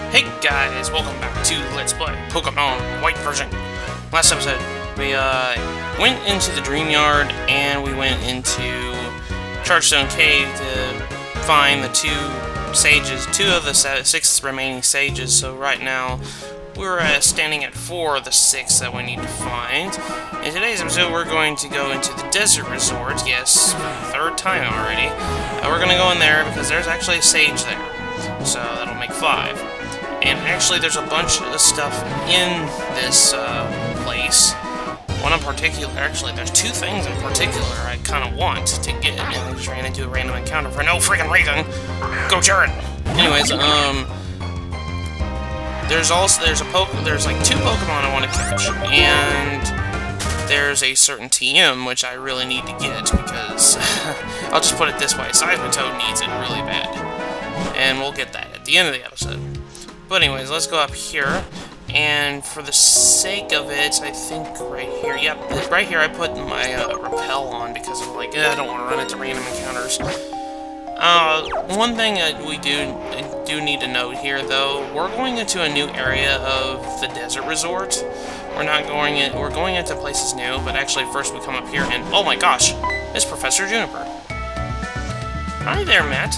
Hey guys, welcome back to Let's Play Pokemon White version. Last episode, we went into the Dream Yard and we went into Chargestone Cave to find the two of the 6 remaining sages. So right now, we're standing at 4 of the 6 that we need to find. In today's episode, we're going to go into the Desert Resort. Yes, for the 3rd time already. We're going to go in there because there's actually a sage there. So that'll make 5. And actually, there's a bunch of stuff in this place. One in particular, actually, there's 2 things in particular I kind of want to get, and I just ran into a random encounter for no freaking reason. Go Jared! Anyways, there's like 2 Pokemon I want to catch, and there's a certain TM which I really need to get because I'll just put it this way: Seismitoad needs it really bad, and we'll get that at the end of the episode. But anyways, let's go up here, and for the sake of it, I think right here, yep, right here I put my repel on because I'm like, I don't want to run into random encounters. One thing that we do need to note here, though, we're going into a new area of the Desert Resort. We're going into places new, but actually first we come up here and, oh my gosh, it's Professor Juniper. Hi there, Matt.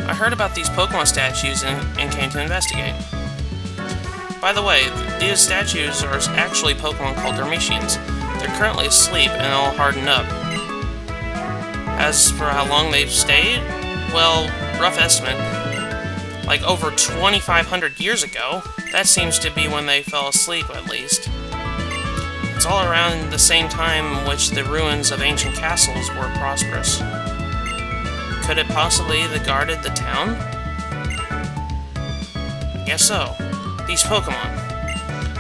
I heard about these Pokemon statues and came to investigate. By the way, these statues are actually Pokemon called Dormitians. They're currently asleep and all hardened up. As for how long they've stayed, well, rough estimate, like over 2,500 years ago. That seems to be when they fell asleep, at least. It's all around the same time in which the ruins of ancient castles were prosperous. Could it possibly have guarded the town? Guess so. These Pokemon.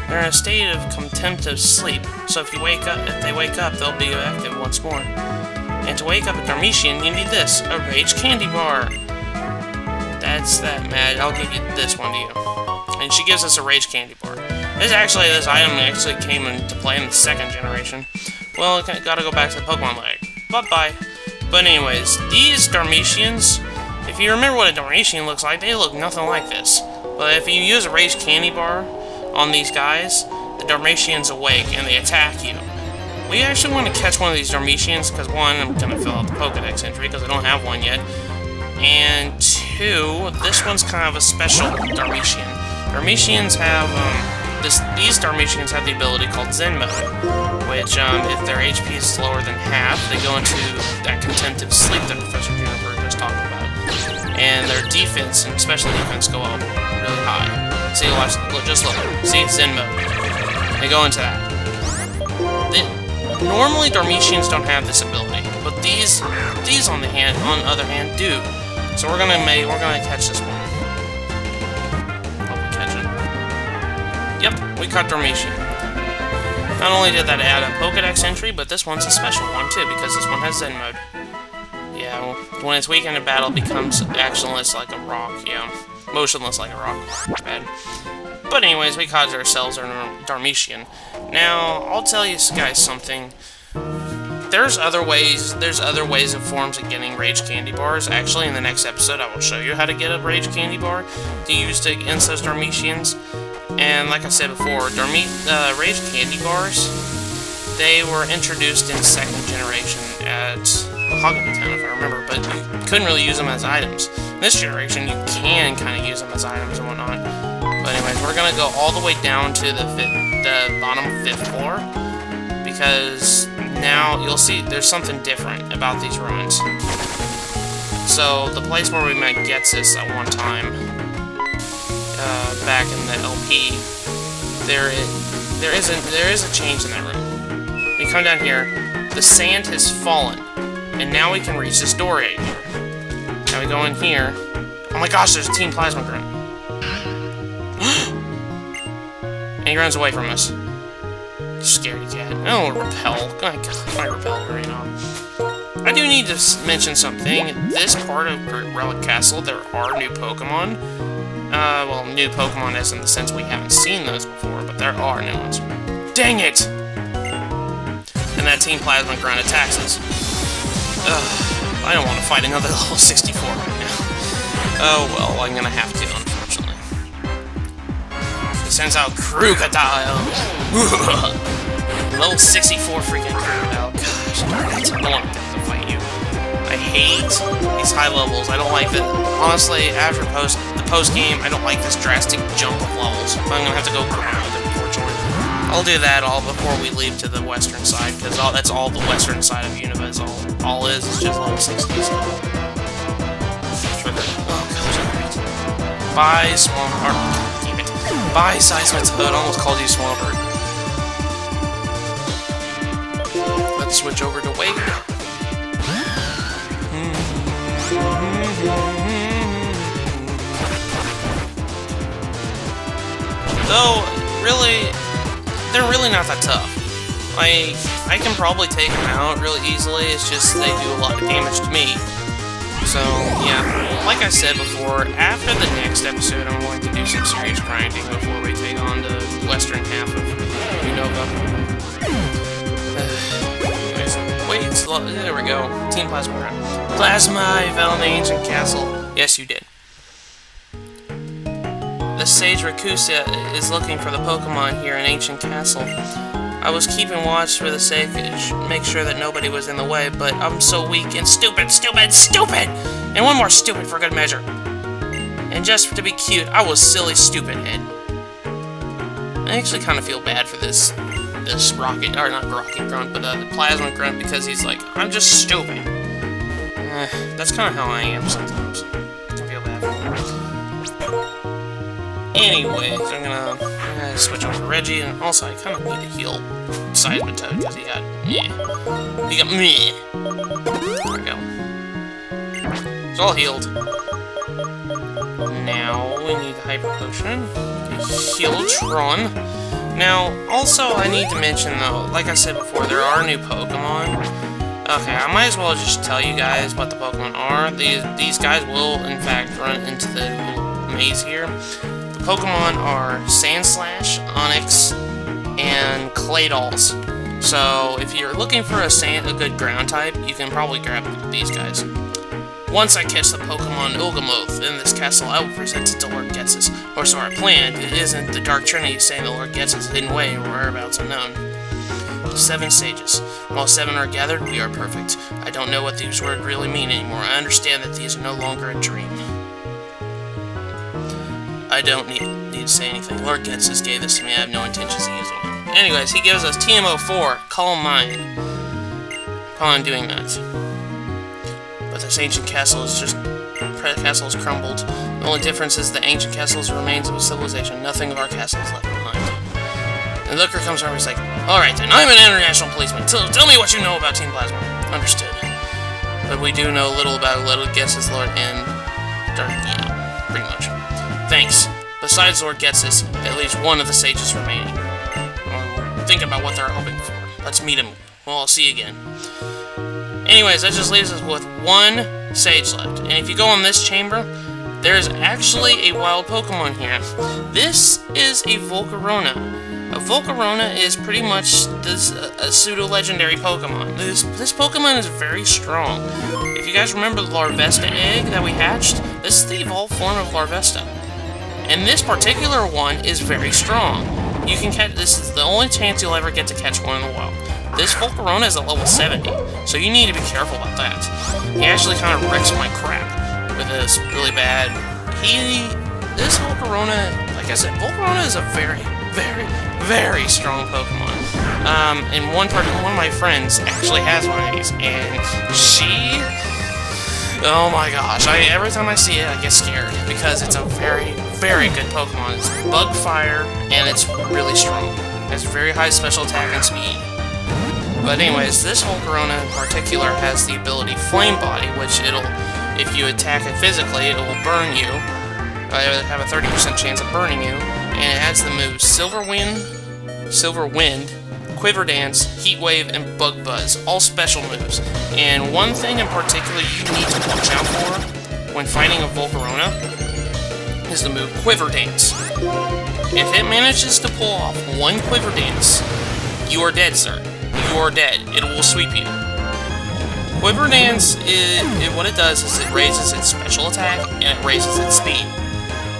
They're in a state of contemplative sleep, so if they wake up, they'll be active once more. And to wake up a Dormitian, you need this, a Rage Candy Bar. That's that, Matt. I'll give you this one to you. And she gives us a Rage Candy Bar. This item actually came into play in the 2nd generation. Well, gotta go back to the Pokemon Lake. Bye-bye. But anyways, these Dormitians, if you remember what a Dormitian looks like, they look nothing like this. But if you use a Rage Candy Bar on these guys, the Dormitians awake and they attack you. We actually want to catch one of these Dormitians because 1, I'm going to fill out the Pokedex entry because I don't have one yet. And 2, this one's kind of a special Dormitian. Dormitians have, these Dormitians have the ability called Zen Mode, which, if their HP is lower than half, they go into that contemplative sleep that Professor Juniper just talked about. And their defense and special defense go up really high. See, watch, just look. See, Zen Mode. They go into that. Normally, Dormitians don't have this ability, but these on the other hand, do. So we're gonna catch this one. Hope we catch it. Yep, we caught Dormitian. Not only did that add a Pokedex entry, but this one's a special one too, because this one has Zen Mode. Yeah, well, when it's weakened in battle, it becomes actionless like a rock. Yeah, motionless like a rock. Bad. But anyways, we caught ourselves our Dormitian. Now, I'll tell you guys something. There's other ways and forms of getting Rage Candy Bars. Actually, in the next episode, I will show you how to get a Rage Candy Bar to use to against those Dormitians. And like I said before, Rage Candy Bars, they were introduced in 2nd generation at Mahogany Town, if I remember, but you couldn't really use them as items. In this generation, you can kind of use them as items and whatnot. But anyways, we're going to go all the way down to the bottom 5th floor, because now you'll see there's something different about these ruins. So, the place where we met Getsis at one time, back in the LP, there is a change in that room. We come down here, the sand has fallen, and now we can reach this door right here. Now we go in here. Oh my gosh, there's a Team Plasma Grunt. And he runs away from us. Scaredy cat. Oh, repel. Oh my god, my repel right now. I do need to mention something. This part of Relic Castle, there are new Pokemon. Well, new Pokemon as in the sense we haven't seen those before, but there are new ones. Dang it! And that Team Plasma Grunt attacks us. Ugh, I don't want to fight another level 64 right now. Oh well, I'm gonna have to, unfortunately. sends out Crocodile. Level 64 freaking Crocodile. Gosh, darn it. I don't want to fight you. I hate these high levels. I don't like that. Honestly, after the post game, I don't like this drastic jump of levels. But I'm gonna have to go ground, unfortunately. I'll do that all before we leave to the western side, because that's all the western side of Unova is all is just level 60. So. Oh gosh, alright. Bye, Swampert. Damn it. Bye, Seismitoad. Almost called you Swampert. Let's switch over to Wake. Though, really, they're really not that tough. Like, I can probably take them out really easily, it's just they do a lot of damage to me. So, yeah, like I said before, after the next episode, I'm going to do some serious grinding before we take on the western half of Unova. Wait, there we go. Team Plasma Ground. Plasma, I found the ancient castle. Yes, you did. The sage Rakusa is looking for the Pokemon here in Ancient Castle. I was keeping watch for the sake of make sure that nobody was in the way, but I'm so weak and stupid! And one more stupid for good measure. And just to be cute, I was silly stupid head. I actually kind of feel bad for this rocket, or not rocket grunt, but plasma grunt, because he's like, I'm just stupid. That's kind of how I am sometimes. I feel bad for him. Anyways, I'm gonna switch over to Reggie, and also I kind of need to heal Seismitoad because he got meh. There we go. It's all healed. Now we need the Hyper Potion. Healtron. Now, also I need to mention though, like I said before, there are new Pokemon. Okay, I might as well just tell you guys what the Pokemon are. These guys will, in fact, run into the little maze here. The Pokemon are Sandslash, Onix, and Claydolls. So, if you're looking for a good ground type, you can probably grab these guys. Once I catch the Pokemon Ulgamoth in this castle, I will present it to Lord Getsus. Or so I planned. It isn't the Dark Trinity saying that Lord Getsus is hidden away and whereabouts unknown. 7 stages. While 7 are gathered, we are perfect. I don't know what these words really mean anymore. I understand that these are no longer a dream. I don't need to say anything. Lord Getsus gave this to me. I have no intentions of using it. Anyways, he gives us TMO4, Calm Mind, upon doing that. But this ancient castle is crumbled. The only difference is the ancient castle is remains of a civilization. Nothing of our castle is left behind. And the looker comes over and he's like, alright then, I'm an international policeman. Tell me what you know about Team Plasma. Understood. But we do know a little about Lord Getsus, Lord, and Dark, yeah, pretty much. Thanks. Besides Lord Getsus, at least one of the sages remaining. Think about what they're hoping for. Let's meet him. Well, I'll see you again. Anyways, that just leaves us with 1 sage left. And if you go in this chamber, there's actually a wild Pokemon here. This is a Volcarona. A Volcarona is pretty much this a pseudo-legendary Pokemon. This Pokemon is very strong. If you guys remember the Larvesta egg that we hatched, this is the evolved form of Larvesta. And this particular one is very strong. You can catch, this is the only chance you'll ever get to catch one in the wild. This Volcarona is at level 70, so you need to be careful about that. He actually kind of wrecks my crap with this really bad. This Volcarona, like I said, Volcarona is a very, very, very strong Pokemon. And one of my friends actually has one of these, and she, oh my gosh, every time I see it, I get scared, because it's a very, very good Pokemon. It's Bug Fire, and it's really strong. It has very high special attack and speed. But anyways, this Volcarona in particular has the ability Flame Body, which if you attack it physically, it will burn you. It'll have a 30% chance of burning you. And it has the moves Silver Wind, Quiver Dance, Heat Wave, and Bug Buzz. All special moves. And one thing in particular you need to watch out for when fighting a Volcarona is the move Quiver Dance. If it manages to pull off 1 Quiver Dance, you are dead, sir. You are dead. It will sweep you. Quiver Dance, what it does is it raises its special attack, and it raises its speed.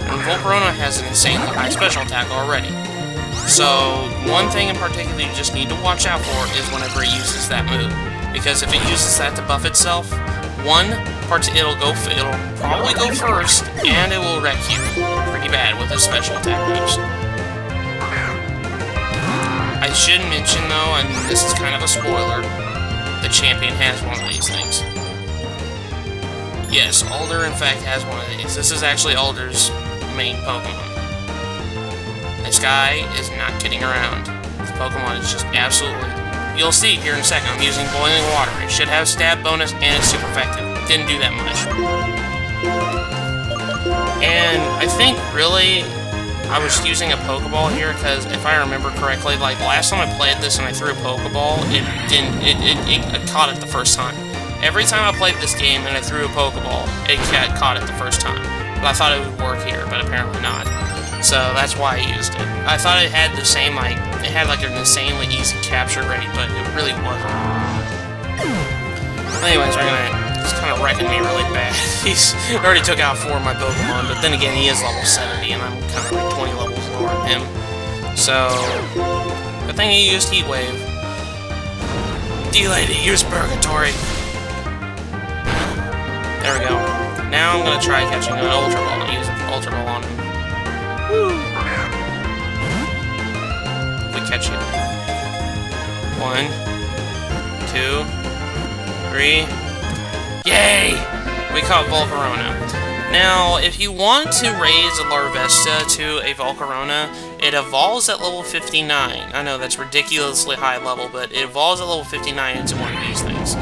and Volcarona has an insanely high special attack already. So, one thing in particular you just need to watch out for is whenever it uses that move. Because if it uses that to buff itself, it'll probably go first, and it will wreck you pretty bad with its special attack moves. I should mention though, and this is kind of a spoiler, the champion has one of these things. Yes, Alder in fact has one of these. This is actually Alder's main Pokemon. This guy is not kidding around. This Pokemon is just absolutely... You'll see here in a second, I'm using boiling water. It should have stab bonus and it's super effective. Didn't do that much. And I think really I was using a Pokeball here because if I remember correctly, like last time I played this and I threw a Pokeball, it caught it the first time. Every time I played this game and I threw a Pokeball, it caught it the first time. But I thought it would work here, but apparently not. So that's why I used it. I thought it had the same, like, it had like an insanely easy capture rate, but it really wasn't. Anyways, he's kind of wrecking me really bad. He's already took out 4 of my Pokemon, but then again, he is level 70, and I'm kind of like 20 levels lower than him. So, good thing he used Heat Wave. Delay to use Purgatory. There we go. Now I'm gonna try catching an Ultra Ball and use an Ultra Ball on him. Woo! We catch it. 1, 2, 3. Yay! We caught Volcarona. Now, if you want to raise a Larvesta to a Volcarona, it evolves at level 59. I know that's ridiculously high level, but it evolves at level 59 into one of these things.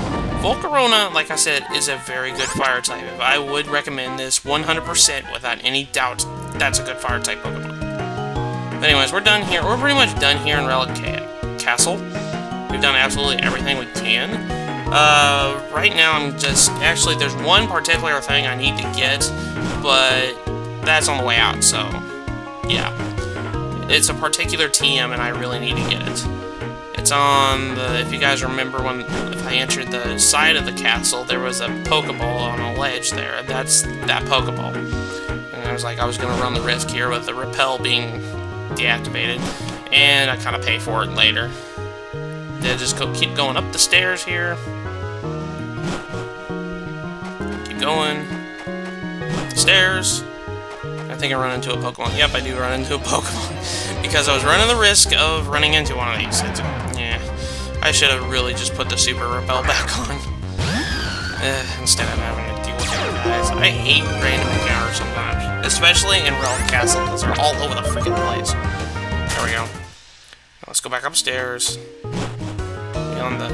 Volcarona, like I said, is a very good fire type. I would recommend this 100% without any doubt. That's a good fire type Pokemon. But anyways, we're done here. We're pretty much done here in Relic Castle. We've done absolutely everything we can. Right now I'm just... Actually, there's one particular thing I need to get, but that's on the way out, so... Yeah. It's a particular TM, and I really need to get it. It's on the... If you guys remember if I entered the side of the castle, there was a Pokeball on a ledge there. That's that Pokeball. And I was like, I was going to run the risk here with the Repel being deactivated, and I kind of pay for it later. Then just keep going up the stairs here. Keep going. Up the stairs. I think I run into a Pokemon. Yep, I do run into a Pokemon. Because I was running the risk of running into one of these. Yeah. I should have really just put the Super Repel back on. Instead of having to deal with the other guys. I hate random encounters sometimes. Especially in Relic Castle, because they're all over the freaking place. There we go. Now let's go back upstairs.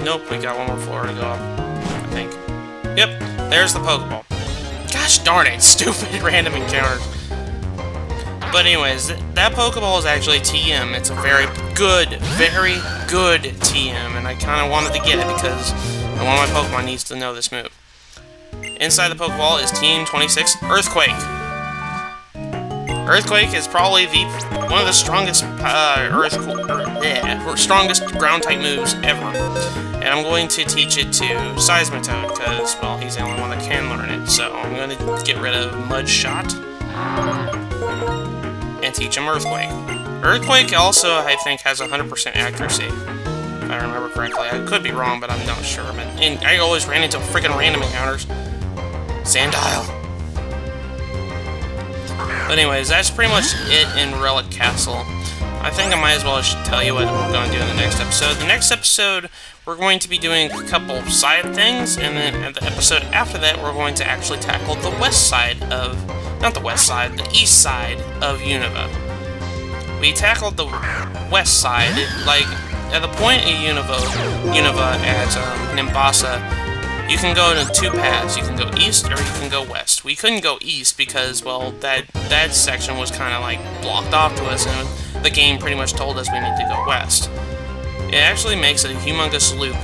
Nope, we got one more floor to go up, I think. Yep, there's the Pokeball. Gosh darn it, stupid random encounters. But anyways, that Pokeball is actually TM. It's a very good TM, and I kind of wanted to get it because one of my Pokemon needs to know this move. Inside the Pokeball is Team 26 Earthquake. Earthquake is probably one of the strongest strongest ground-type moves ever. And I'm going to teach it to Seismitoad, because, well, he's the only one that can learn it. So I'm going to get rid of Mud Shot and teach him Earthquake. Earthquake also, I think, has 100% accuracy, if I remember correctly. I could be wrong, but I'm not sure. And I always ran into freaking random encounters. Sandile. But anyways, that's pretty much it in Relic Castle. I think I might as well just tell you what we're going to do in the next episode. The next episode, we're going to be doing a couple side things, and then at the episode after that, we're going to actually tackle the west side of... Not the west side, the east side of Unova. We tackled the west side, like, at the point of Unova at Nimbasa, you can go in 2 paths. You can go east or you can go west. We couldn't go east because, well, that section was kind of like blocked off to us, and the game pretty much told us we need to go west. It actually makes a humongous loop.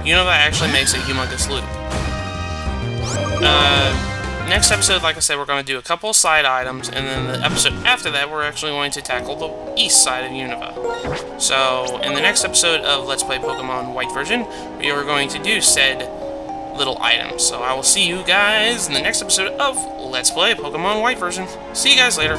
Unova actually makes a humongous loop. Next episode, like I said, we're going to do a couple side items, and then the episode after that, we're actually going to tackle the east side of Unova. So, in the next episode of Let's Play Pokemon White version, we are going to do said little items. So I will see you guys in the next episode of Let's Play Pokemon White version. See you guys later.